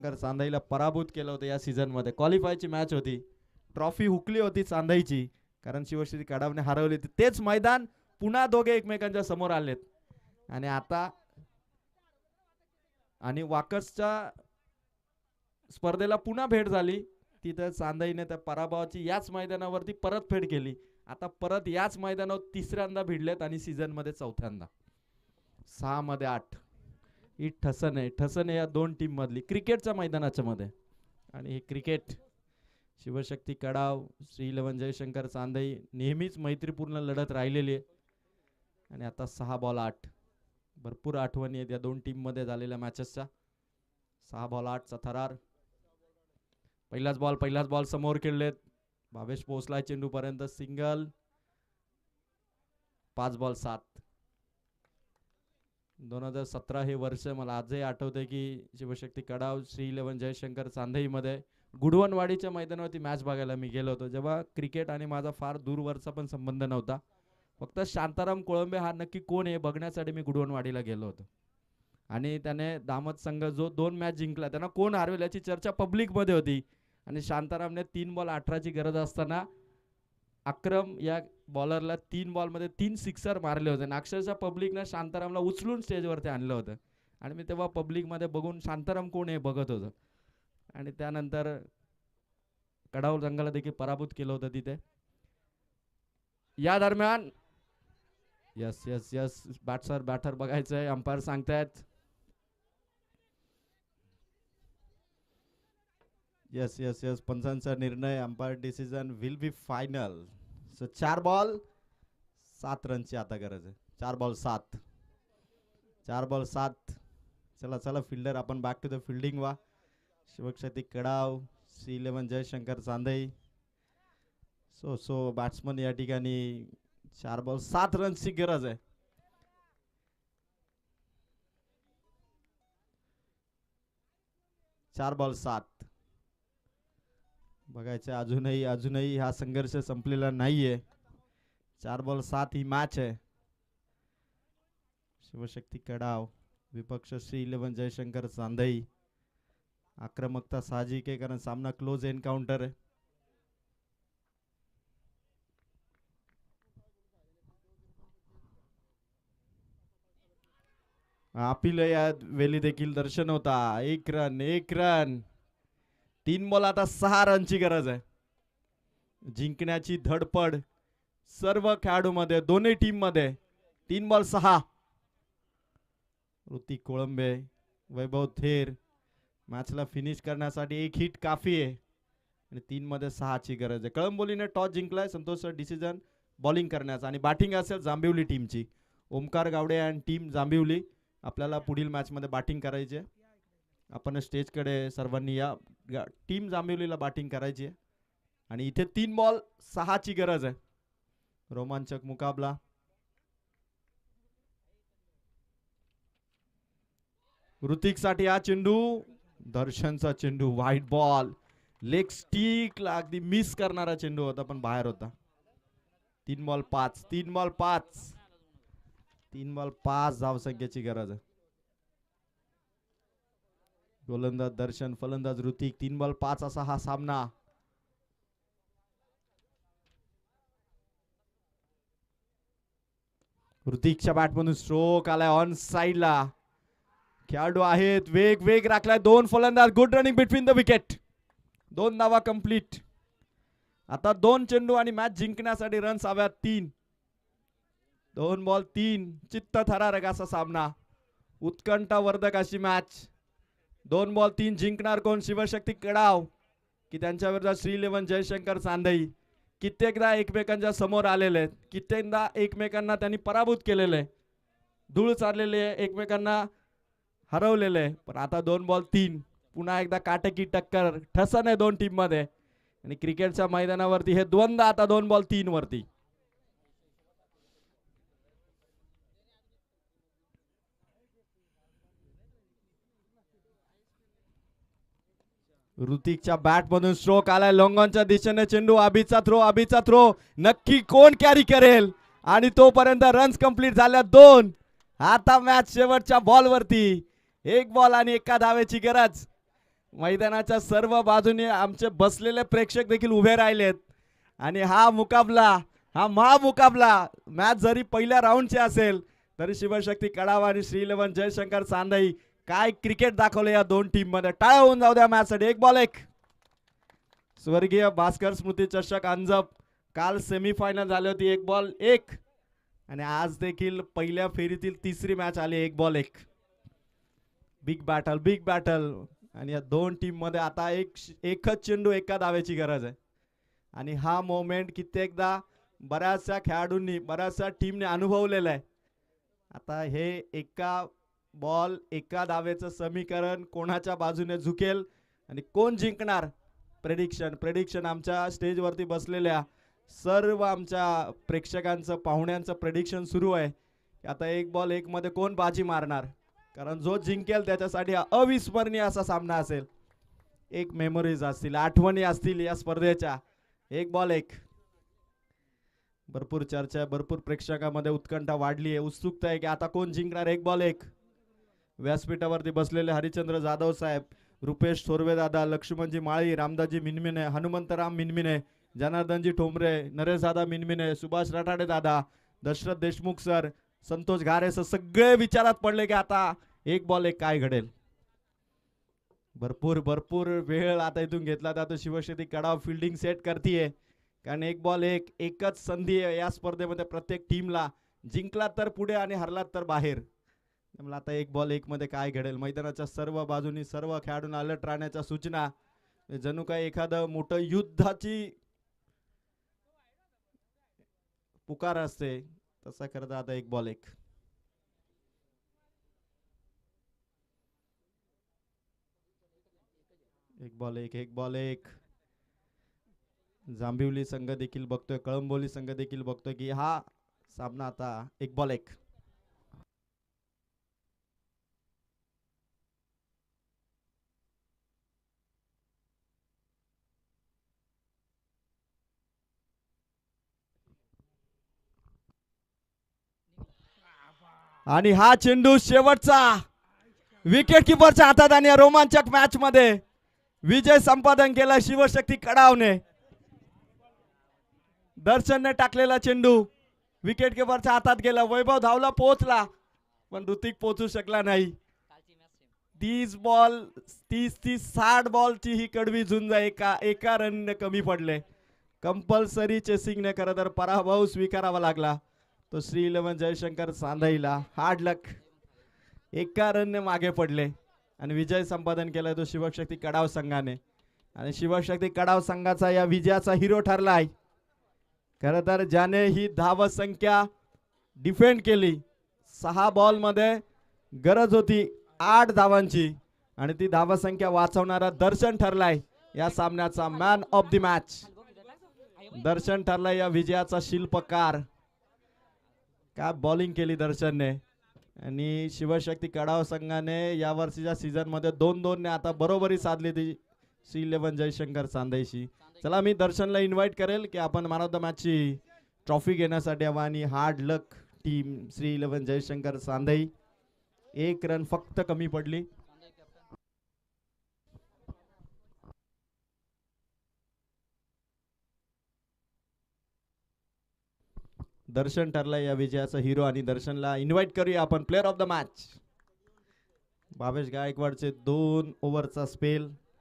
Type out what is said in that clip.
चांदाईला पराभूत केलं होतं या सीझन मध्ये. क्वालिफायची मॅच होती, ट्रॉफी हुकली होती चांदाईची कारण शिवश्री कडावने हरवली होती. तेच मैदान पुन्हा दोघे एकमेकांच्या समोर आलेत आणि आता आणि वाकसच्या स्पर्धेला पुन्हा भेट झाली. तिथं चांदाईने त्या पराभवाची याच मैदानावरती परतफेड केली. आता परत याच मैदानावर तिसऱ्यांदा भिडलेत आणि सीझन मध्ये चौथ्यांदा. 6 मध्ये 8 ही ठसन आहे या दोन टीम मधली क्रिकेटच्या मैदानाच्या मध्ये. आणि हे क्रिकेट शिवशक्ती कडाव श्री 11 जयशंकर चांदाई नेहमीच मैत्रीपूर्ण लढत राहिलेली आहे. आणि आता 6 बॉल 8 भरपूर आठवणी आहेत या दोन टीम मध्ये झालेल्या मॅचेसच्या. 6 बॉल 8 चा थरार. पहिलाच बॉल समोर खेळलेत. भावेश पोहोचलाय चेंडू पर्यंत. सिंगल. 5 बॉल 7. 2017 हे वर्ष मला आजही आठवते की शिवशक्ती कडाव श्री 11 जयशंकर चांदई मध्ये गुडवनवाडीच्या मैदानावरती मॅच बघायला मी गेलो होतो. जेव्हा क्रिकेट आणि माझा फार दूरवरचा पण संबंध नव्हता. फक्त शांताराम कोळंबे हा नक्की कोण आहे बघण्यासाठी मी गुडवनवाडीला गेलो होतो. आणि त्याने दामत संघ जो 2 मॅच जिंकला त्यांना कोण हरवेल याची चर्चा पब्लिक मध्ये होती. आणि शांतारामने 3 बॉल 18 ची गरज असताना अक्रम या बॉलरला 3 बॉल मध्ये 3 सिक्सर मारले होते. आणि अक्षरशः पब्लिकने शांतारामला उचलून स्टेजवरती आणलं होतं. आणि मी तेव्हा पब्लिक मध्ये बघून शांताराम कोण आहे बघत होतो. आणि त्यानंतर कडाव संघाला देखील पराभूत केलं होतं तिथे. या दरम्यान यस बॅटर बघायचंय. अंपायर सांगतायत यस पंचांचा निर्णय. Umpire decision will be final. So 4 ball 7 रनची आता गरज आहे. 4 बॉल 7. चला फिल्डर आपण बॅक टू द फिल्डिंग वा. शिवशक्ती कडाव श्री 11 जयशंकर चांदई. सो बॅट्समन या ठिकाणी 4 बॉल 7 रनची गरज आहे. चार बॉल 7 बघायचं. अजूनही हा संघर्ष संपलेला नाहीये. 4 बॉल 7 ही मॅच आहे. शिवशक्ती कडाव विपक्ष श्री 11 जयशंकर चांदई. आक्रमकता साहजिक आहे कारण सामना क्लोज एन्काउंटर आहे. अपील या वेळी देखील दर्शन होता. 1 रन. 3 बॉल आता 6 रनची गरज आहे. जिंकण्याची धडपड सर्व खेळाडूमध्ये दोन्ही टीम मध्ये. 3 बॉल 6. ऋतिक कोळंबे वैभव थेर मॅचला फिनिश करण्यासाठी 1 हिट काफी आहे. आणि 3 मध्ये 6 ची गरज आहे. कळंबोलीने टॉस जिंकलाय. संतोष डिसिजन बॉलिंग करण्याचा आणि बॅटिंग असेल जांभिवली टीमची. ओमकार गावडे आणि टीम जांभिवली आपल्याला पुढील मॅच मध्ये बॅटिंग करायची आहे. आपण स्टेजकडे सर्वांनी या टीम जांभिवलीला बॅटिंग करायची आहे. आणि इथे 3 बॉल 6 ची गरज आहे. रोमांचक मुकाबला. ऋतिक साठी हा चेंडू. दर्शनचा चेंडू व्हाईट बॉल. लेग स्टिकला अगदी मिस करणारा चेंडू होता पण बाहेर होता. 3 बॉल 5. 3 बॉल 5 धावसंख्येची गरज आहे. गोलंदाज दर्शन फलंदाज ऋतिक. 3 बॉल 5 असा हा सामना. ऋतिकच्या बॅटमधून स्ट्रोक आलाय ऑन साइडला. खेळाडू आहेत. वेग राखलाय. 2 फलंदाज. Good running between the wicket. 2 धावा कंप्लीट. आता 2 चेंडू आणि मॅच जिंकण्यासाठी रन्स हव्यात 3. 2 बॉल 3. चित्त थरारक असा सामना. उत्कंठावर्धक अशी मॅच. 2 बॉल 3 जिंकणार कोण? शिवशक्ती कडाव की त्यांच्या विरुद्ध श्री 11 जयशंकर चांदई. कित्येकदा एकमेकांच्या समोर आलेले आहेत. कित्येकदा एकमेकांना त्यांनी पराभूत केलेले. धूळ चाललेले एकमेकांना हरवलेले. पण आता 2 बॉल 3 पुन्हा एकदा काटेकी टक्कर. ठसन आहे 2 टीम मध्ये. आणि क्रिकेटच्या मैदानावरती हे द्वंद्व आता 2 बॉल 3 वरती. ऋतिकच्या बॅट मधून स्ट्रोक आलाय. लॉंगॉनच्या दिशेने चेंडू. अभिचा थ्रो. नक्की कोण कॅरी करेल? आणि तोपर्यंत रन्स कंप्लीट झाल्या 2. आता मॅच शेवटच्या बॉल वरती. 1 बॉल आणि 1 धावेची गरज. मैदानाच्या सर्व बाजूने आमचे बसलेले प्रेक्षक देखील उभे राहिलेत आणि हा महामुकाबला मॅच जरी पहिल्या राऊंडची असेल तरी शिवशक्ती कडाव आणि श्री 11 जयशंकर चांदई काय क्रिकेट दाखवले या दोन टीम मध्ये. टाळ्या होऊन जाऊ द्या मॅच साठी. एक बॉल एक. स्वर्गीय भास्कर स्मृती चषक अंजप काल सेमीफायनल झाली होती. एक बॉल एक आणि आज देखील पहिल्या फेरीतील तिसरी मॅच आली. एक बॉल एक. बिग बॅटल आणि या दोन टीम मध्ये आता एकच चेंडू एका धावेची गरज आहे आणि हा मोमेंट कित्येकदा बऱ्याचशा खेळाडूंनी बऱ्याचशा टीमने अनुभवलेला आहे. आता हे एका बॉल एका धावेचं समीकरण कोणाच्या बाजूने झुकेल आणि कोण जिंकणार. प्रेडिक्शन आमच्या स्टेजवरती बसलेल्या सर्व आमच्या प्रेक्षकांचं पाहुण्यांचं प्रेडिक्शन सुरू आहे. आता एक बॉल एक मध्ये कोण बाजी मारणार, कारण जो जिंकेल त्याच्यासाठी अविस्मरणीय असा सामना असेल. एक मेमरीज असतील, आठवणी असतील या स्पर्धेच्या. एक बॉल एक. भरपूर चर्चा, भरपूर प्रेक्षकांमध्ये उत्कंठा वाढली आहे, उत्सुकता आहे की आता कोण जिंकणार. एक बॉल एक. व्यासपीठावरती बसलेले हरिचंद्र जाधव साहेब, रुपेश थोरवे दादा, लक्ष्मणजी माळी, रामदासजी मिनमिने, हनुमंतराम मिनमिने, जनार्दनजी ठोंबरे, नरेश दादा मिनमिने, सुभाष रठाडे दादा, दशरथ देशमुख सर, संतोष घारे सर, सगळे विचारात पडले की आता एक बॉल एक काय घडेल. भरपूर वेळ आता इथून घेतला जातो. शिवशक्ती कडाव फिल्डिंग सेट करतीये कारण एक बॉल एक एकच संधी आहे या स्पर्धेमध्ये प्रत्येक टीमला. जिंकलात तर पुढे आणि हरलात तर बाहेर. त्यामुळे आता एक बॉल एक मध्ये काय घडेल. मैदानाच्या सर्व बाजूनी सर्व खेळाडूंना अलर्ट राहण्याच्या सूचना. जणू काय एखादं मोठं युद्धाची पुकार असते तसा करता आता एक बॉल एक. एक बॉल एक. जांभिवली संघ देखील बघतोय, कळंबोली संघ देखील बघतोय की हा सामना आता एक बॉल एक. आणि हा चेंडू शेवटचा विकेट किपरच्या हातात आणि रोमांचक मॅच मध्ये विजय संपादन केला शिवशक्ती कडावने. दर्शनने टाकलेला चेंडू विकेट किपरच्या हातात गेला. वैभव धावला, पोहोचला पण ऋतिक पोहोचू शकला नाही. 30 बॉलची ही कडवी झुंज एका रनने कमी पडले. कंपल्सरी चेसिंगने खरं तर पराभव स्वीकारावा लागला तो श्री 11 जयशंकर चांदईला. हार्ड लक. एका रनने मागे पडले आणि विजय संपादन केलाय तो शिवशक्ती कडाव संघाने. आणि शिवशक्ती कडाव संघाचा या विजयाचा हिरो ठरला आहे खरं तर ज्याने ही धाव संख्या डिफेंड केली. 6 बॉल मध्ये गरज होती 8 धावांची आणि ती धाव संख्या वाचवणारा दर्शन ठरलाय या सामन्याचा मॅन ऑफ द मॅच. दर्शन ठरलाय या विजयाचा शिल्पकार. काय बॉलिंग केली दर्शनने. आणि शिवशक्ती कडाव संघाने या वर्षीच्या सीझन मध्ये 2-2 ने आता बरोबरी साधली ती श्री 11 जयशंकर चांदईशी. चला मी दर्शनला इन्व्हाइट करेल की आपण मॅन ऑफ द मॅच ची ट्रॉफी घेण्यासाठी यावं. आणि हार्ड लक टीम श्री 11 जयशंकर चांदई. 1 रन फक्त कमी पडली. दर्शन ठरला या विजयाचा हिरो आणि दर्शनला इन्व्हाइट करूया आपण player of the match. Bhavesh गायकवाडचे 2 ओव्हरचा स्पेल.